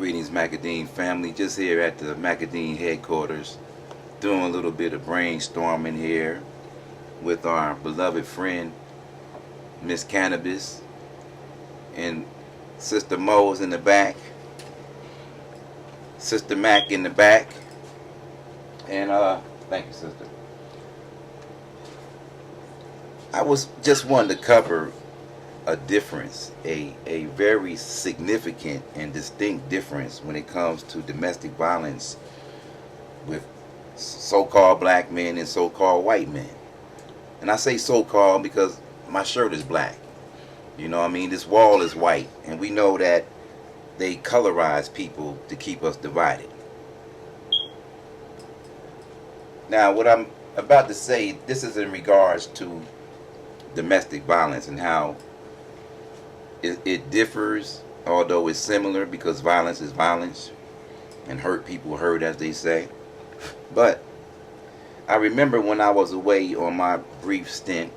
Greetings, Macadine family. Just here at the Macadine headquarters, doing a little bit of brainstorming here with our beloved friend, Miss Cannabis, and Sister Mo's in the back, Sister Mac in the back, and thank you, Sister. I was just wanting to cover a difference, a very significant and distinct difference when it comes to domestic violence with so-called black men and so-called white men. And I say so-called because my shirt is black. You know what I mean? This wall is white, and we know that they colorize people to keep us divided. Now, what I'm about to say, this is in regards to domestic violence and how it differs, although it's similar, because violence is violence and hurt people hurt, as they say. But I remember when I was away on my brief stint,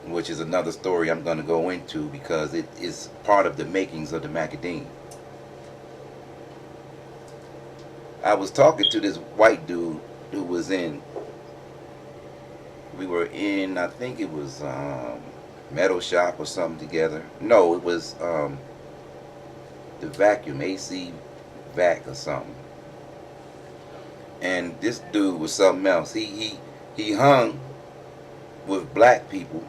which is another story I'm going to go into because it is part of the makings of the Macadine. I was talking to this white dude who was we were in, I think it was metal shop or something together. No, it was the vacuum, AC vac or something. And this dude was something else. He hung with black people,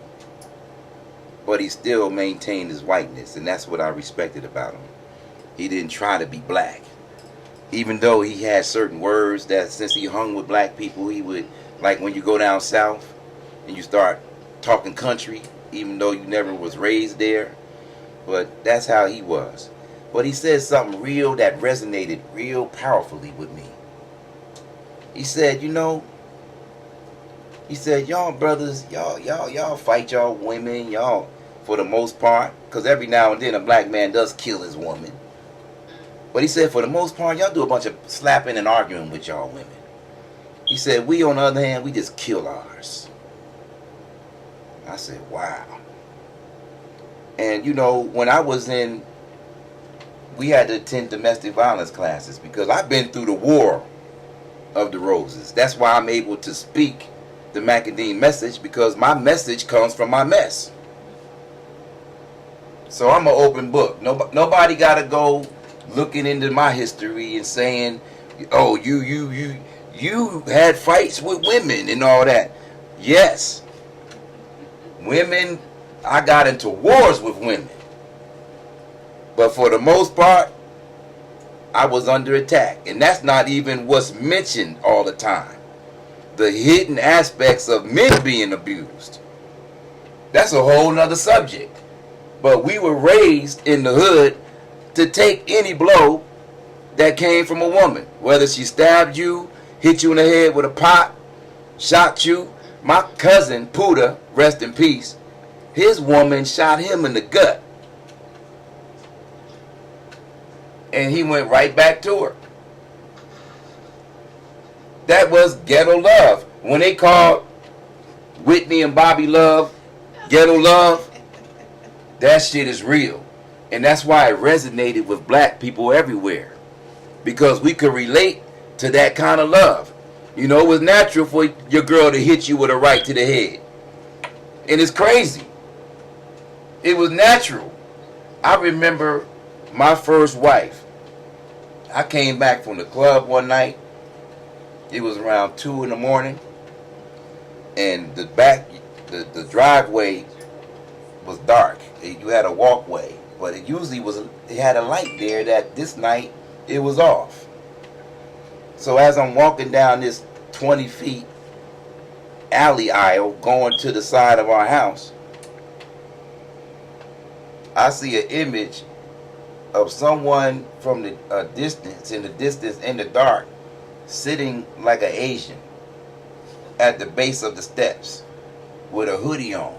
but he still maintained his whiteness, and that's what I respected about him. He didn't try to be black, even though he had certain words that since he hung with black people, he would, like when you go down south and you start talking country, even though you never was raised there. But that's how he was. But he said something real that resonated real powerfully with me. He said, y'all brothers, y'all fight y'all women, y'all, for the most part, because every now and then a black man does kill his woman. But he said, for the most part, y'all do a bunch of slapping and arguing with y'all women. He said, we, on the other hand, we just kill ours. I said, wow. And when I was we had to attend domestic violence classes because I've been through the war of the roses. That's why I'm able to speak the Macadine message, because my message comes from my mess. So I'm an open book. Nobody got to go looking into my history and saying, oh, you had fights with women and all that. Yes. Women, I got into wars with women. But for the most part, I was under attack. And that's not even what's mentioned all the time. The hidden aspects of men being abused. That's a whole nother subject. But we were raised in the hood to take any blow that came from a woman. Whether she stabbed you, hit you in the head with a pot, shot you. My cousin, Puda, rest in peace, his woman shot him in the gut. And he went right back to her. That was ghetto love. When they called Whitney and Bobby Love ghetto love, that shit is real. And that's why it resonated with black people everywhere. Because we could relate to that kind of love. It was natural for your girl to hit you with a right to the head. And it's crazy. It was natural. I remember my first wife. I came back from the club one night. It was around 2 in the morning. And the driveway was dark. You had a walkway. But it usually it had a light there that this night it was off. So as I'm walking down this 20 feet alley aisle going to the side of our house, I see an image of someone from the distance, in the dark, sitting like an Asian at the base of the steps with a hoodie on.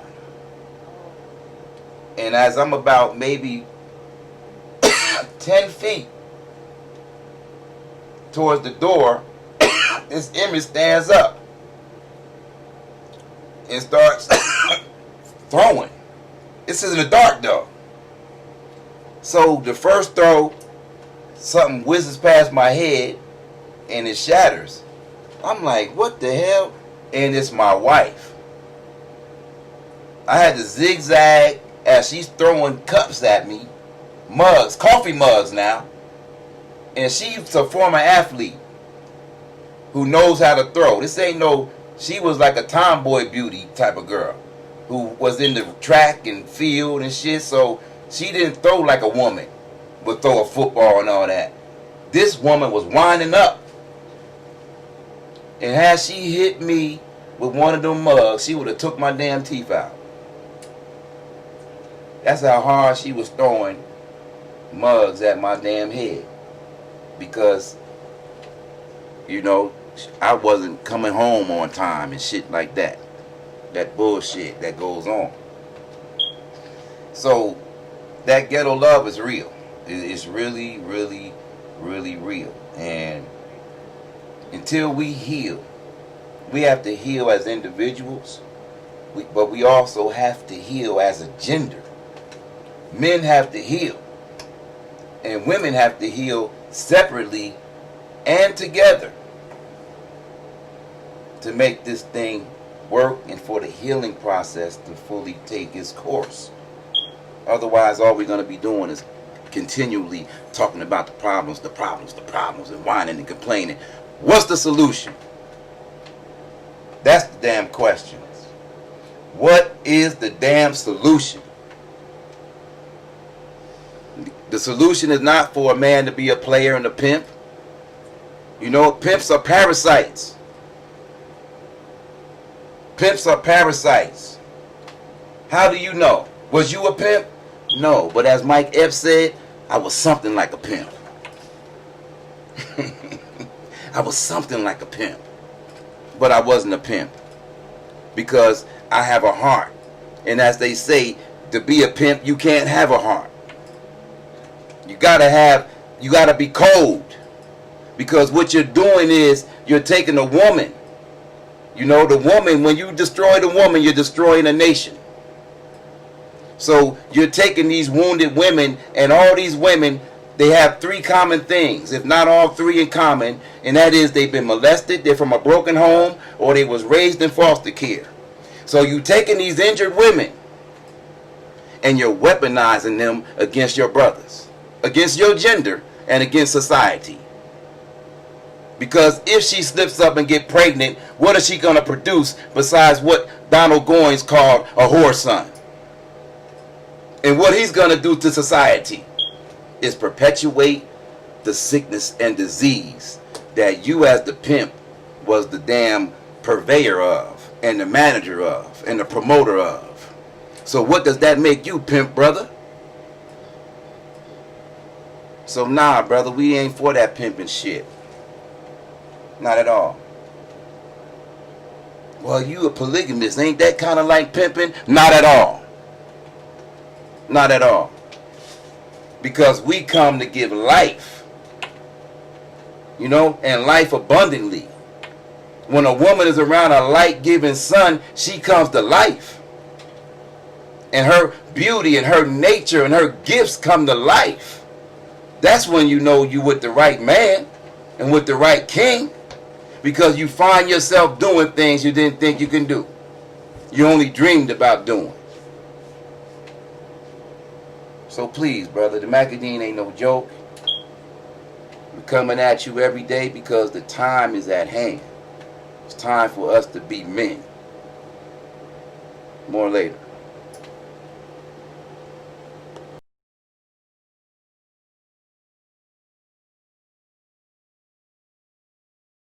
And as I'm about maybe 10 feet towards the door, this image stands up and starts throwing. This is in the dark though. So the first throw, something whizzes past my head and it shatters. I'm like, what the hell? And it's my wife. I had to zigzag as she's throwing cups at me. Mugs, coffee mugs now. And she's a former athlete who knows how to throw. This ain't no, she was like a tomboy beauty type of girl who was in the track and field and shit, so she didn't throw like a woman would throw a football and all that. This woman was winding up. And had she hit me with one of them mugs, she would have took my damn teeth out. That's how hard she was throwing mugs at my damn head. Because, you know, I wasn't coming home on time and shit like that. That bullshit that goes on. So, that ghetto love is real. It's really, really, really real. And until we heal, we have to heal as individuals, but we also have to heal as a gender. Men have to heal, and women have to heal separately and together to make this thing work and for the healing process to fully take its course. Otherwise, all we're going to be doing is continually talking about the problems, and whining and complaining. What's the solution? That's the damn question. What is the damn solution? The solution is not for a man to be a player and a pimp. You know, pimps are parasites. Pimps are parasites. How do you know? Was you a pimp? No, but as Mike Epps said, I was something like a pimp. I was something like a pimp. But I wasn't a pimp. Because I have a heart. And as they say, to be a pimp, you can't have a heart. You gotta be cold. Because what you're doing is, you're taking a woman. You know, the woman, when you destroy the woman, you're destroying a nation. So you're taking these wounded women, and all these women, they have three common things, if not all three in common, and that is they've been molested, they're from a broken home, or they was raised in foster care. So you're taking these injured women, and you're weaponizing them against your brothers, against your gender, and against society. Because if she slips up and get pregnant, what is she going to produce besides what Donald Goines called a whore son? And what he's going to do to society is perpetuate the sickness and disease that you as the pimp was the damn purveyor of, and the manager of, and the promoter of. So what does that make you, pimp brother? So nah, brother, we ain't for that pimping shit. Not at all. Well, you a polygamist, ain't that kind of like pimping? Not at all. Not at all. Because we come to give life. You know, and life abundantly. When a woman is around a light-giving sun, she comes to life. And her beauty and her nature and her gifts come to life. That's when you know you with the right man and with the right king. Because you find yourself doing things you didn't think you can do. You only dreamed about doing. So please, brother, the Macadine ain't no joke. We're coming at you every day because the time is at hand. It's time for us to be men. More later.